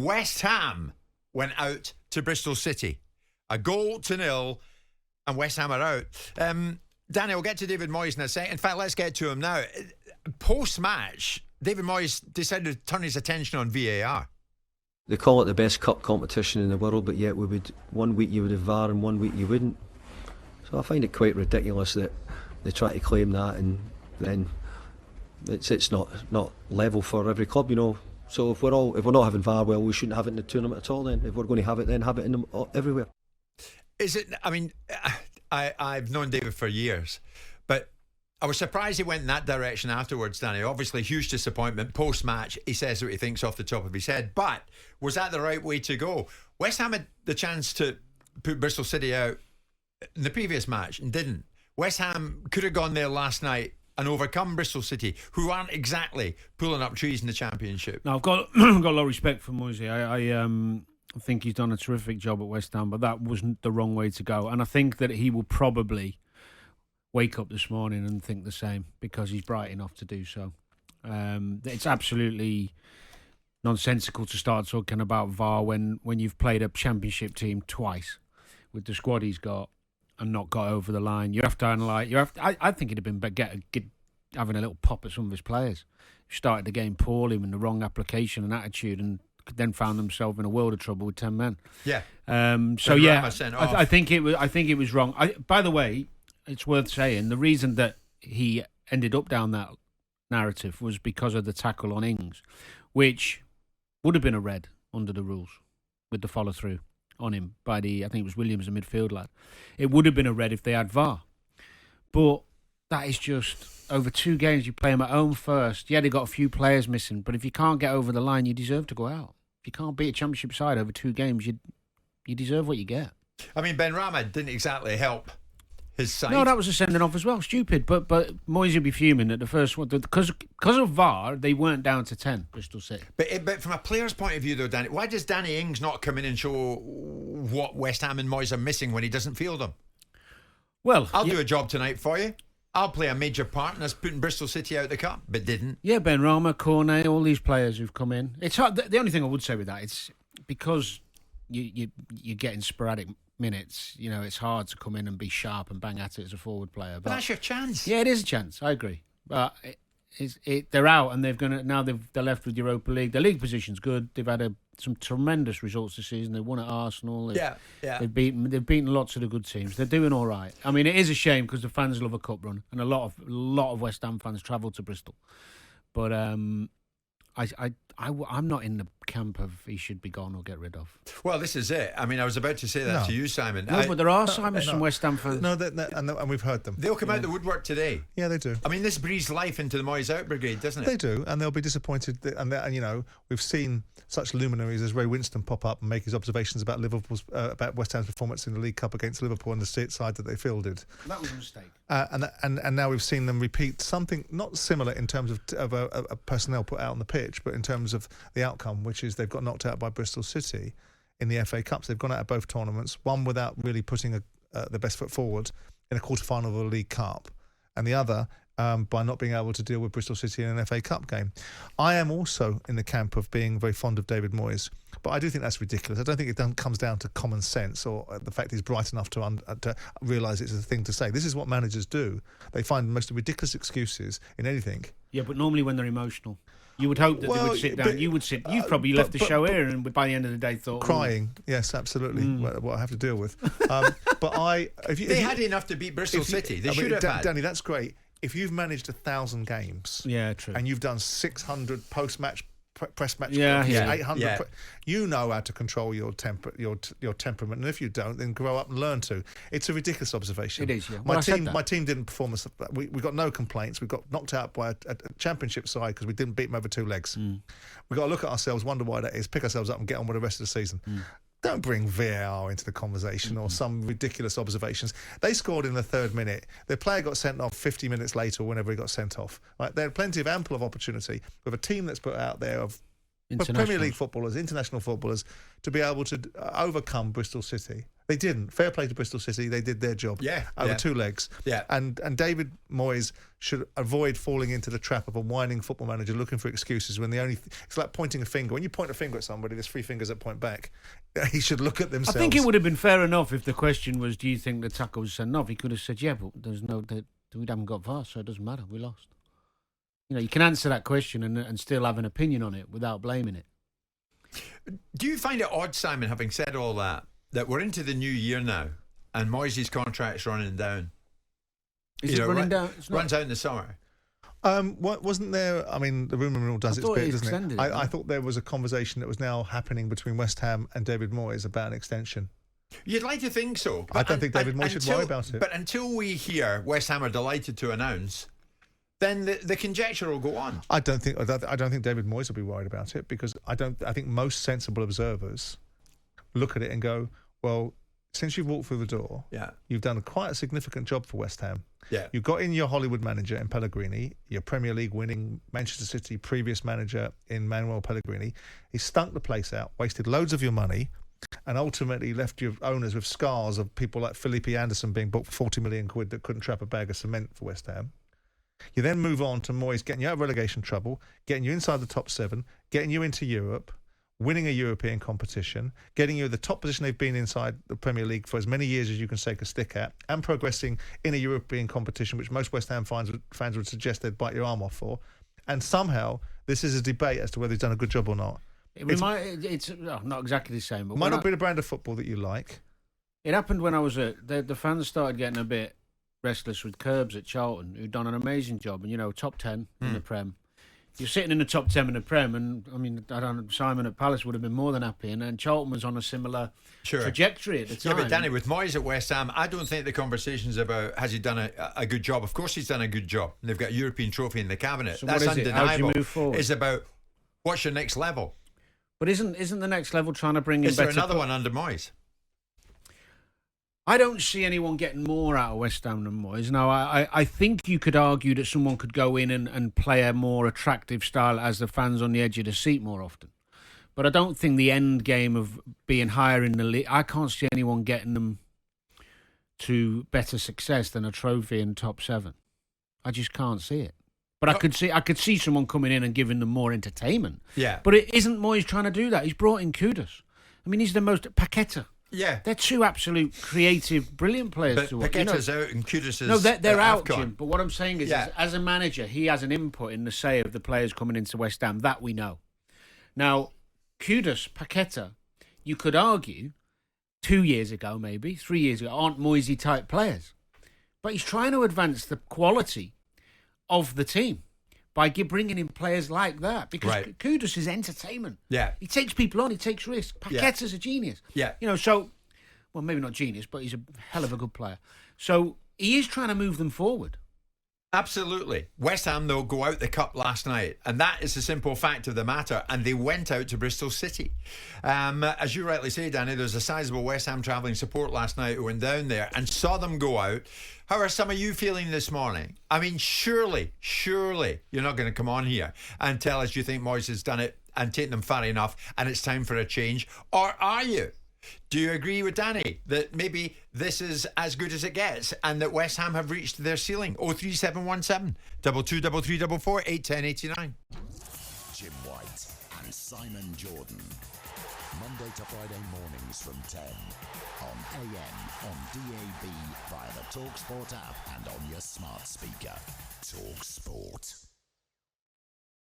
West Ham went out to Bristol City. 1-0, and West Ham are out. Danny, we'll get to David Moyes in a second. In fact, let's get to him now. Post-match, David Moyes decided to turn his attention on VAR. They call it the best cup competition in the world, but yet one week you would have VAR and one week you wouldn't. So I find it quite ridiculous that they try to claim that, and then it's not level for every club, you know. So if we're not having VAR, well, we shouldn't have it in the tournament at all. Then if we're going to have it, then have it in them everywhere. Is it? I mean, I've known David for years, but I was surprised he went in that direction afterwards, Danny. Obviously, huge disappointment. Post-match, he says what he thinks off the top of his head. But was that the right way to go? West Ham had the chance to put Bristol City out in the previous match and didn't. West Ham could have gone there last night and overcome Bristol City, who aren't exactly pulling up trees in the Championship. Now, I've got a lot of respect for Moyes. I think he's done a terrific job at West Ham, but that wasn't the wrong way to go. And I think that he will probably wake up this morning and think the same, because he's bright enough to do so. It's absolutely nonsensical to start talking about VAR when you've played a Championship team twice with the squad he's got and not got over the line. You have to analyse. I think it'd have been having a little pop at some of his players who started the game poorly with the wrong application and attitude, and then found themselves in a world of trouble with 10 men. Yeah. So yeah, I think it was wrong. By the way, it's worth saying the reason that he ended up down that narrative was because of the tackle on Ings, which would have been a red under the rules with the follow through on him by I think it was Williams, the midfield lad. It would have been a red if they had VAR. But that is just over 2 games. You play them at home first. Yeah, they got a few players missing, but if you can't get over the line, you deserve to go out. If you can't beat a Championship side over 2 games, you deserve what you get. I mean, Ben Rama didn't exactly help his side. No, that was a sending off as well. Stupid. But Moyes would be fuming at the first one. Because of VAR, they weren't down to 10, Bristol City. But from a player's point of view, though, Danny, why does Danny Ings not come in and show what West Ham and Moyes are missing when he doesn't field them? Well, I'll do a job tonight for you. I'll play a major part in us putting Bristol City out the cup, but didn't. Yeah, Ben Rama, Cornet, all these players who've come in. It's hard. The only thing I would say with that, it's because you're getting sporadic minutes. You know, it's hard to come in and be sharp and bang at it as a forward player. But that's your chance. Yeah, it is a chance. I agree. But they're out, and they're left with Europa League. The league position's good. They've had some tremendous results this season. They won at Arsenal. They've beaten lots of the good teams. They're doing all right. I mean, it is a shame because the fans love a cup run, and a lot of West Ham fans travel to Bristol. But I'm not in the camp of he should be gone or get rid of. Well, this is it. I mean, I was about to say that to you, Simon. No, but there are some West Ham fans. No, and we've heard them. They'll come out the woodwork today. Yeah, they do. I mean, this breathes life into the Moyes out brigade, doesn't it? They do, and they'll be disappointed. And you know, we've seen such luminaries as Ray Winston pop up and make his observations about about West Ham's performance in the League Cup against Liverpool and the side that they fielded. That was a mistake. And now we've seen them repeat something not similar in terms of a personnel put out on the pitch, but in terms of the outcome, which is they've got knocked out by Bristol City in the FA Cups. They've gone out of both tournaments, one without really putting the best foot forward in a quarter-final of the League Cup, and the other by not being able to deal with Bristol City in an FA Cup game. I am also in the camp of being very fond of David Moyes, but I do think that's ridiculous. I don't think it comes down to common sense or the fact he's bright enough to realise it's a thing to say. This is what managers do. They find the most ridiculous excuses in anything. Yeah, but normally when they're emotional. You would hope that they would sit down. You've probably left the show here and by the end of the day thought... Crying, yes, absolutely, what I have to deal with. They had enough to beat Bristol City. They should have had. Danny, that's great. If you've managed 1,000 games... Yeah, true. And you've done 600 post-match... press match, 800. Yeah. You know how to control your temperament, and if you don't, then grow up and learn to. It's a ridiculous observation. It is. Yeah. My team didn't perform. We got no complaints. We got knocked out by a Championship side because we didn't beat them over 2 legs. We got to look at ourselves, wonder why that is, pick ourselves up, and get on with the rest of the season. Don't bring VAR into the conversation or some ridiculous observations. They scored in the 3rd minute. Their player got sent off 50 minutes later or whenever he got sent off. Right? They had plenty of ample of opportunity with a team that's put out there of Premier League footballers, international footballers, to be able to overcome Bristol City They didn't. Fair play to Bristol City. They did their job. Over 2 legs. Yeah. And David Moyes should avoid falling into the trap of a whining football manager looking for excuses when it's like pointing a finger. When you point a finger at somebody, there's 3 fingers that point back. He should look at themselves. I think it would have been fair enough if the question was, do you think the tackle was sent off? He could have said, yeah, but we haven't got VAR, so it doesn't matter. We lost. You know, you can answer that question and still have an opinion on it without blaming it. Do you find it odd, Simon, having said all that we're into the new year now and Moyes' contract's running down? Is it running down? Runs out in the summer. Wasn't there? I mean, the rumour mill does its bit, doesn't it? I right? thought there was a conversation that was now happening between West Ham and David Moyes about an extension. You'd like to think so. I don't think David Moyes should worry about it. But until we hear West Ham are delighted to announce, then the conjecture will go on. I don't think David Moyes will be worried about it, because I think most sensible observers look at it and go, well, since you've walked through the door, you've done quite a significant job for West Ham. Yeah. You got in your Hollywood manager in Pellegrini, your Premier League winning Manchester City previous manager in Manuel Pellegrini. He stunk the place out, wasted loads of your money, and ultimately left your owners with scars of people like Felipe Anderson being bought for 40 million quid that couldn't trap a bag of cement for West Ham. You then move on to Moyes getting you out of relegation trouble, getting you inside the top 7, getting you into Europe, winning a European competition, getting you the top position they've been inside the Premier League for as many years as you can shake a stick at, and progressing in a European competition, which most West Ham fans would suggest they'd bite your arm off for. And somehow this is a debate as to whether he's done a good job or not. It's not exactly the same. But might not be the brand of football that you like. It happened when I was the fans started getting a bit restless with Curbs at Charlton, who'd done an amazing job, and top 10 in the Prem. You're sitting in the top 10 in the Prem, and I mean, Simon at Palace would have been more than happy, and Charlton was on a similar trajectory at the time. Yeah, but Danny, with Moyes at West Ham, I don't think the conversation's about has he done a good job. Of course he's done a good job. And they've got a European trophy in the cabinet. So that's what is undeniable. How do you move forward? It's about what's your next level. But isn't the next level trying to bring in better... Is there another one under Moyes? I don't see anyone getting more out of West Ham than Moyes. Now, I think you could argue that someone could go in and play a more attractive style as the fans on the edge of the seat more often. But I don't think the end game of being higher in the league, I can't see anyone getting them to better success than a trophy in top 7. I just can't see it. But I could see someone coming in and giving them more entertainment. Yeah. But it isn't Moyes trying to do that. He's brought in Kudus. I mean, he's the most... Paqueta. Yeah. They're 2 absolute creative, brilliant players. But Paqueta's out and Kudus is... No, they're out, AFCON. Jim. But what I'm saying is, as a manager, he has an input in the say of the players coming into West Ham. That we know. Now, Kudus, Paqueta, you could argue, 2 years ago maybe, 3 years ago, aren't Moisey type players. But he's trying to advance the quality of the team by bringing in players like that, because Kudus is entertainment. Yeah. He takes people on, he takes risks. Paqueta's a genius. Yeah. So, well, maybe not genius, but he's a hell of a good player. So he is trying to move them forward. Absolutely. West Ham, though, go out the cup last night, and that is the simple fact of the matter, and they went out to Bristol City. As you rightly say, Danny, there's a sizable West Ham travelling support last night who went down there and saw them go out. How are some of you feeling this morning? I mean, surely you're not going to come on here and tell us you think Moyes has done it and taken them far enough and it's time for a change, or are you? Do you agree with Danny that maybe this is as good as it gets and that West Ham have reached their ceiling? 03717 223344 81089. Jim White and Simon Jordan. Monday to Friday mornings from 10 on AM, on DAB, via the talkSPORT app and on your smart speaker. talkSPORT.